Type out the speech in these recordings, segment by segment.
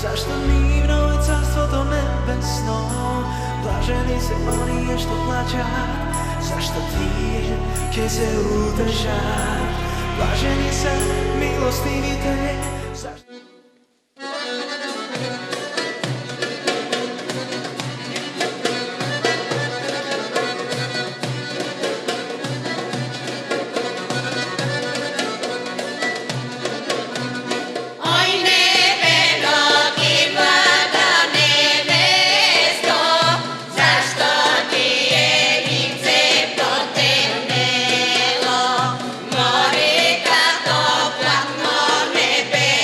Zašto mirno je carstvo to nebesno, blaženi se oni što plaća. Zašto ti keď se udržat, blaženi se milostivi te. More kad toplatno nebe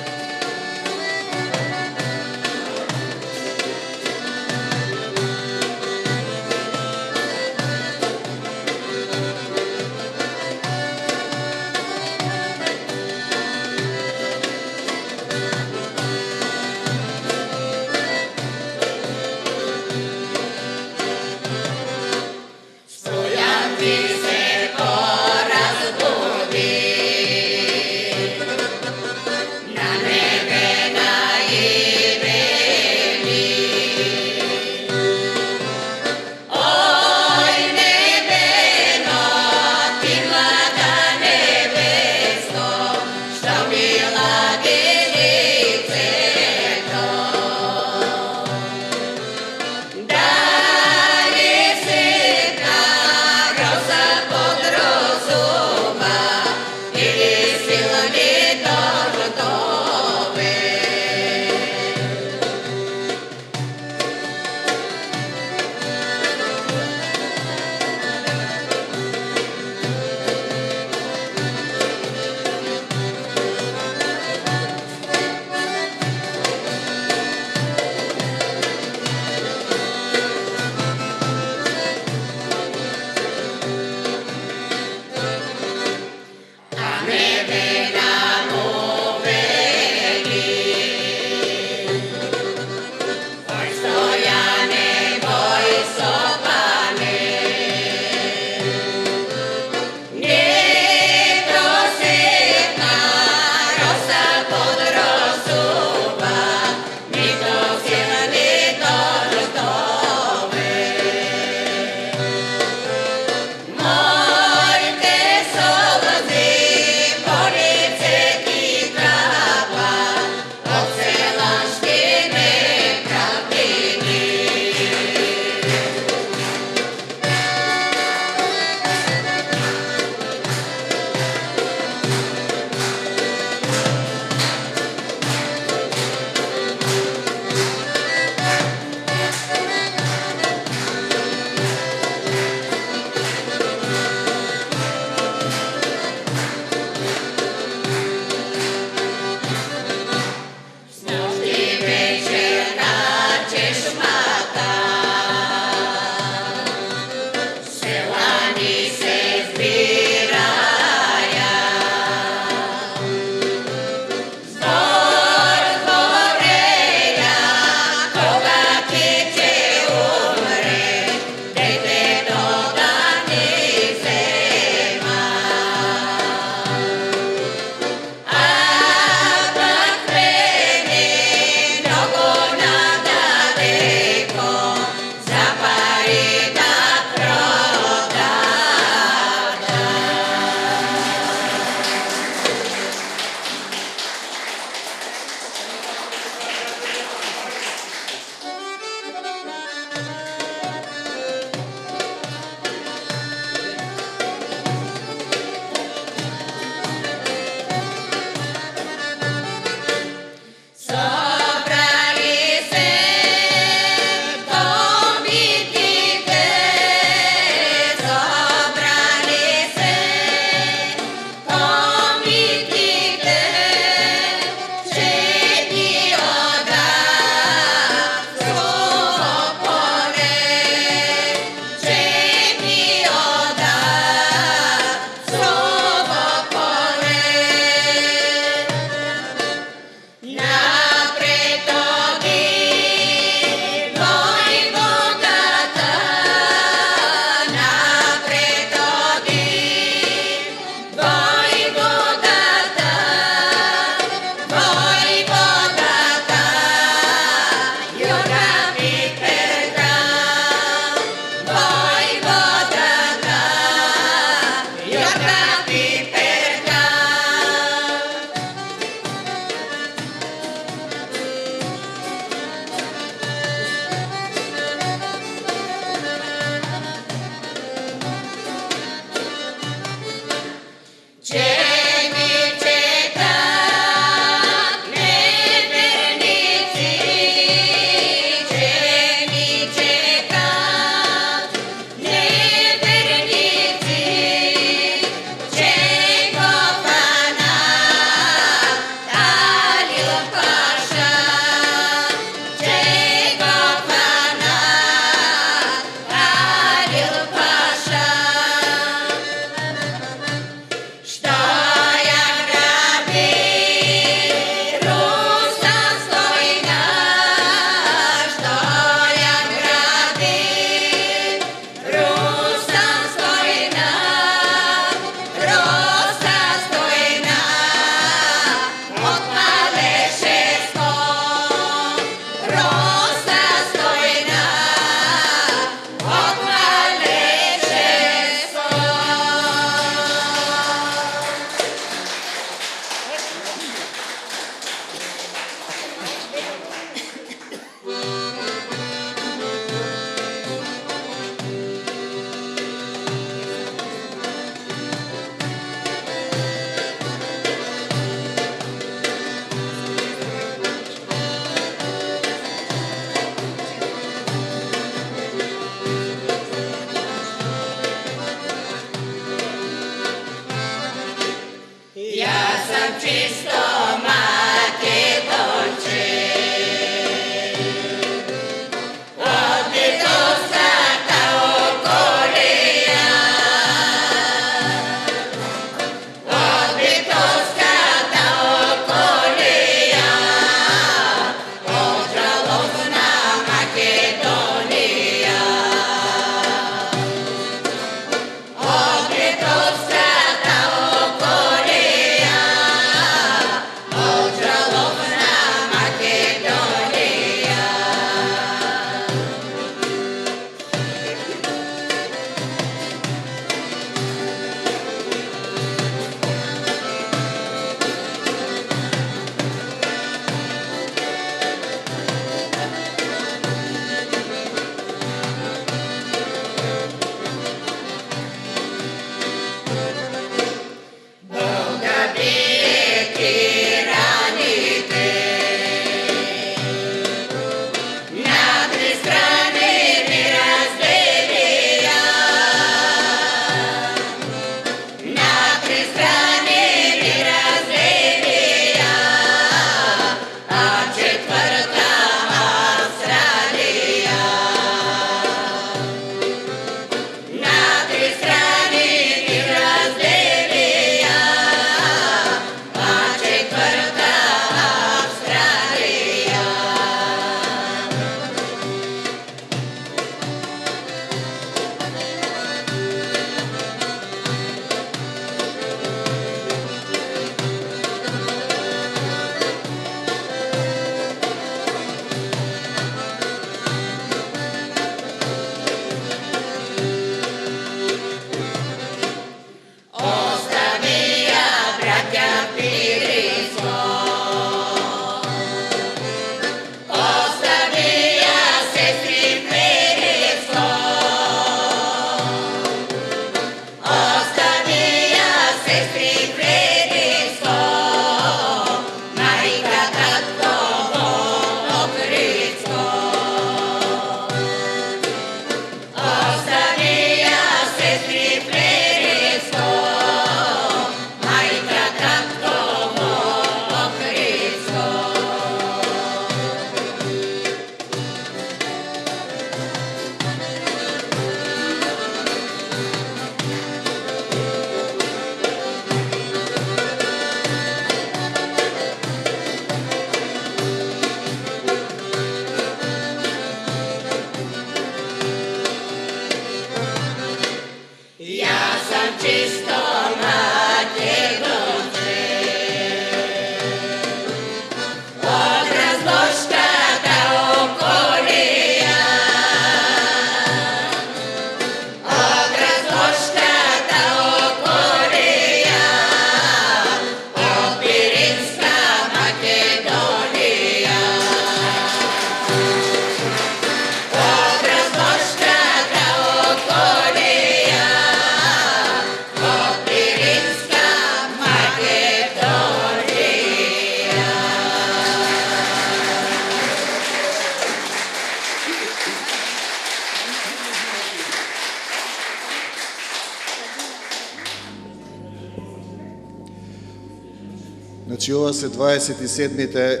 Значи ова се 27-те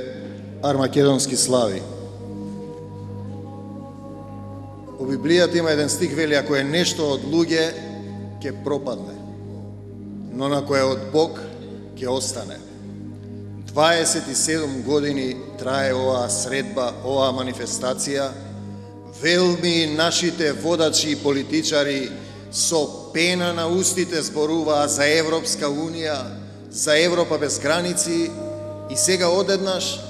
армакедонски слави. Во Библијата има еден стих, вели, ако е нешто од луѓе, ќе пропадне, но на кој е од Бог, ќе остане. 27 години трае оваа средба, оваа манифестација. Велми нашите водачи и политичари со пена на устите зборуваа за Европска Унија, за Европа без граници и сега одеднаш,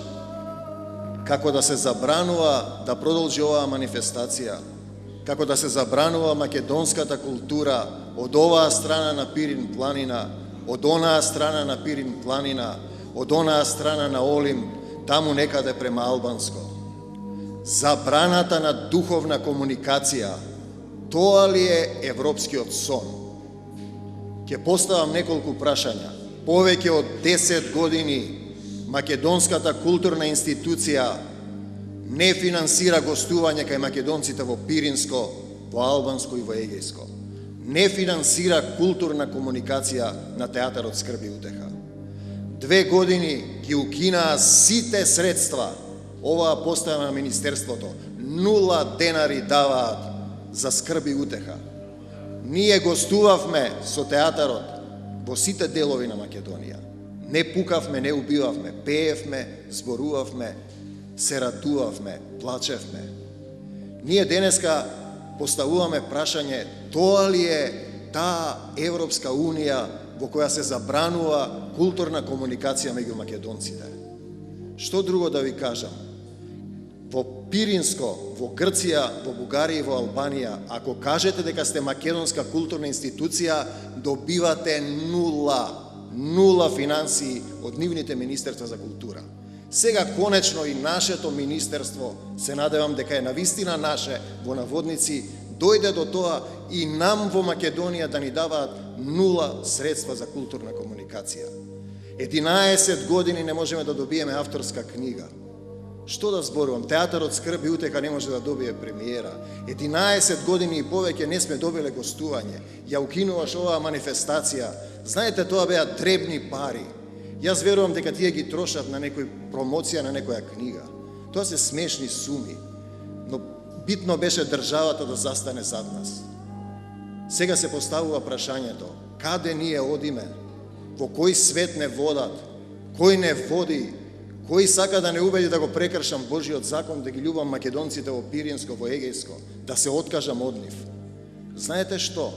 како да се забранува да продолжи оваа манифестација, како да се забранува македонската култура од оваа страна на Пирин планина, од онаа страна на Пирин планина, од онаа страна на Олим, таму некаде према Албанско. Забраната на духовна комуникација, тоа ли е европскиот сон? Ќе поставам неколку прашања. Повеќе од 10 години македонската културна институција не финансира гостување кај македонците во Пиринско, во Албанско и во Егејско. Не финансира културна комуникација на театарот Скрб и утеха. 2 години ги укинаа сите средства. Оваа постава на Министерството. 0 денари даваат за Скрб и утеха. Ние гостувавме со театарот во сите делови на Македонија. Не пукавме, не убивавме, пеевме, зборувавме, се радувавме, плачевме. Ние денеска поставуваме прашање, тоа ли е таа Европска Унија во која се забранува културна комуникација меѓу македонците? Што друго да ви кажам? Во Пиринско, во Грција, во Бугарија и во Албанија, ако кажете дека сте македонска културна институција, добивате нула финансии од нивните министерства за култура. Сега конечно и нашето министерство, се надевам дека е навистина наше, во наводници, дојде до тоа и нам во Македонија да ни даваат 0 средства за културна комуникација. 11 години не можеме да добиеме авторска книга. Што да зборувам? Театарот Скрб и утеха не може да добие премиера. 11 години и повеќе не сме добиле гостување. Ја укинуваш оваа манифестација. Знаете, тоа беа дребни пари. Јас верувам дека тие ги трошат на некој промоција на некоја книга. Тоа се смешни суми. Но битно беше државата да застане зад нас. Сега се поставува прашањето, каде ние одиме? Во кој свет не водат? Кој не води? Кој сака да не убеди да го прекршам Божиот закон, да ги љубам македонците во Пиринско, во Егејско, да се откажам од нив? Знаете што?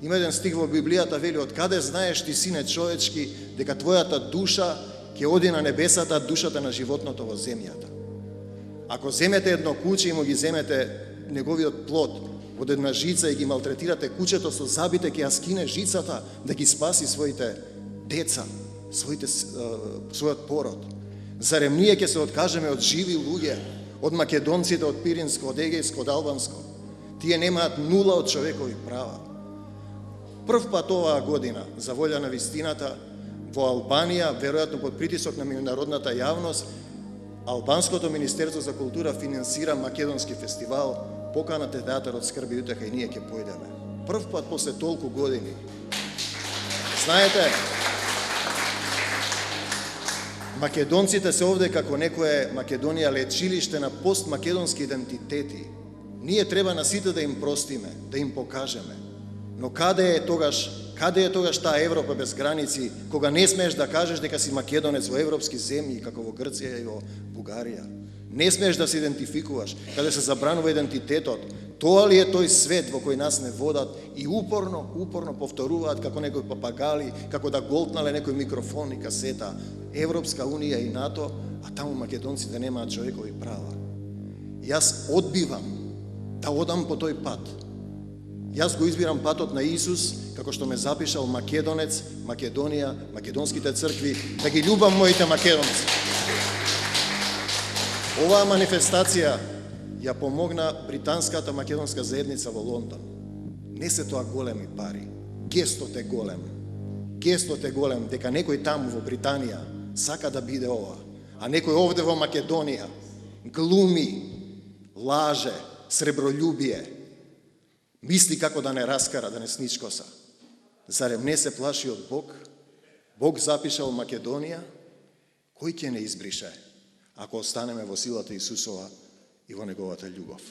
Има еден стих во Библијата, вели, од каде знаеш ти, сине човечки, дека твојата душа ќе оди на небесата, душата на животното во земјата. Ако земете едно куче и му ги земете неговиот плод од една жица и ги малтретирате кучето со забите, ќе ја скине жицата да ги спаси своите деца, својот пород. Зарем ние ќе се откажеме од живи луѓе, од македонците, од Пиринско, од Егејско, од Албанско? Тие немаат 0 од човекови права. Прв пат оваа година, за волја на вистината, во Албанија, веројатно под притисок на меѓународната јавност, Албанското Министерство за култура финансира македонски фестивал, поканата театарот Скрб и утеха и ние ќе појдеме. Прв пат после толку години. Знаете, македонците се овде како некое Македонија лечилиште на постмакедонски идентитети. Ние треба на сите да им простиме, да им покажеме. Но каде е тогаш таа Европа без граници, кога не смееш да кажеш дека си македонец во европски земји, како во Грција и во Бугарија? Не смееш да се идентификуваш, каде се забранува идентитетот. Тоа ли е тој свет во кој нас не водат и упорно повторуваат како некои папагали, како да голтнале некој микрофон и касета, Европска Унија и НАТО, а таму македонците немаат човекови права. Јас одбивам да одам по тој пат. Јас го избирам патот на Исус, како што ме запишал македонец, Македонија, македонските цркви, да ги љубам моите македонци. Оваа манифестација ја помогна британската македонска заедница во Лондон. Не се тоа големи пари. Гестот е голем. Гестот е голем дека некој таму во Британија сака да биде ова, а некој овде во Македонија глуми, лаже, сребролюбие, мисли како да не раскара, да не сничкоса. Зарем не се плаши од Бог? Бог запишал Македонија Кој ќе не избрише, ако останеме во силата Исусова и во Неговата љубов?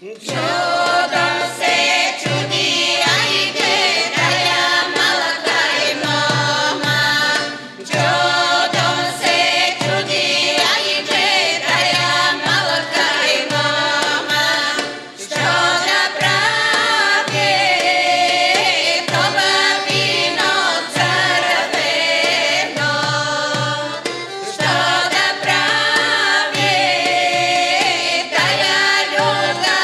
Чудом се чуди, а и гледая малка и мома. Чудом се чуди, а и гледая малка и мома. Що да прави, това вино цървено. Що да прави, тая люда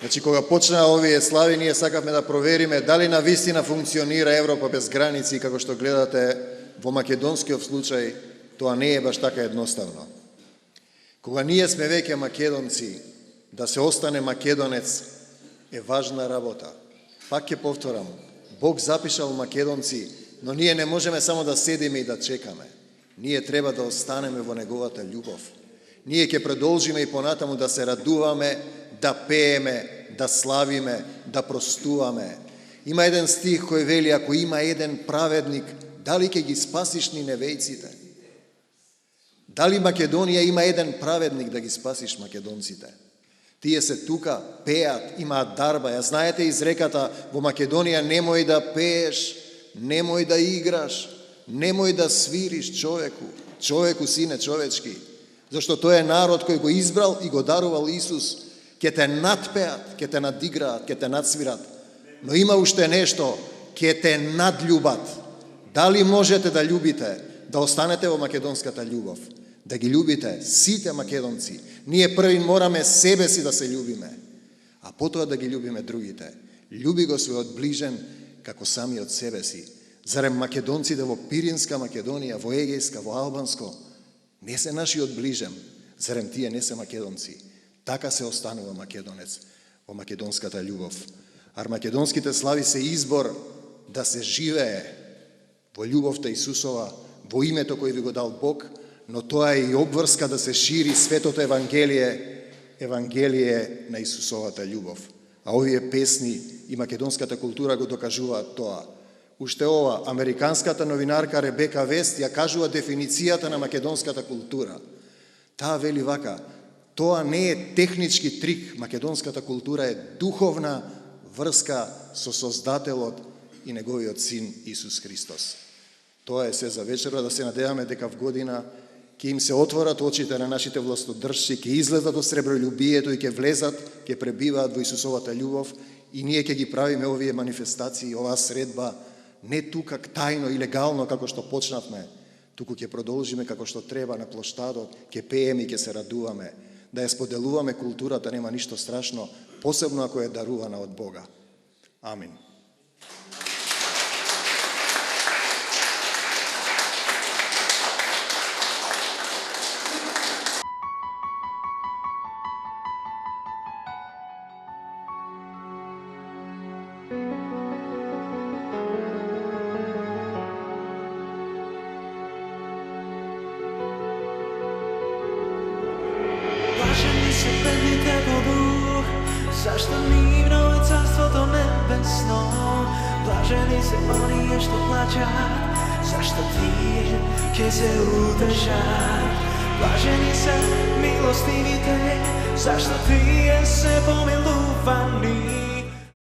Значи, кога почнаа овие слави, ние сакавме да провериме дали навистина функционира Европа без граници, како што гледате во македонскиот случај, тоа не е баш така едноставно. Кога ние сме веќе македонци, да се остане македонец е важна работа. Пак ќе повторам, Бог запишал македонци, но ние не можеме само да седиме и да чекаме. Ние треба да останеме во неговата љубов. Ние ќе продолжиме и понатаму да се радуваме, да пееме, да славиме, да простуваме. Има еден стих кој вели, ако има еден праведник, дали ќе ги спасиш ниневејците? Дали Македонија има еден праведник да ги спасиш македонците? Тие се тука, пеат, имаат дарба. Ја знаете изреката во Македонија, немој да пееш, немој да играш, немој да свириш човеку сине човечки. Зашто тој е народ кој го избрал и го дарувал Исус. Ке те надпеат, ке те надиграат, ке те надсвират. Но има уште нешто, ке те надљубат. Дали можете да љубите, да останете во македонската љубов? Да ги љубите сите македонци. Ние први мораме себе си да се љубиме, а потоа да ги љубиме другите. Љуби го својот ближен како самиот себе си. Зарем македонците во Пиринска Македонија, во Егејска, во Албанско, не се нашиот ближен? Зарем тие не се македонци? Така се останува македонец во македонската љубов. А македонските слави се избор да се живее во љубовта Исусова, во името кој ви го дал Бог, но тоа е и обврска да се шири светото Евангелие на Исусовата љубов. А овие песни и македонската култура го докажуваат тоа. Уште ова, американската новинарка Ребека Вест ја кажува дефиницијата на македонската култура. Таа вели вака: тоа не е технички трик, македонската култура е духовна врска со Создателот и неговиот син Исус Христос. Тоа е се за вечера, да се надеваме дека в година ќе им се отворат очите на нашите властодржци, ќе излезат од сребролюбието и ќе влезат, ќе пребиваат во Исусовата љубов и ние ќе ги правиме овие манифестации, оваа средба, не тука тајно и легално како што почнавме, туку ќе продолжиме како што треба на плоштадот, ќе пееме и ќе се радуваме. Да ја споделуваме културата, нема ништо страшно, посебно ако е дарувана од Бога. Амин. Блажени се бедните по дух, зашто нивно е царството небесно. Блажени се оние што плачат, зашто тие ќе се утешат. Блажени се милостивите, зашто тие се помилувани.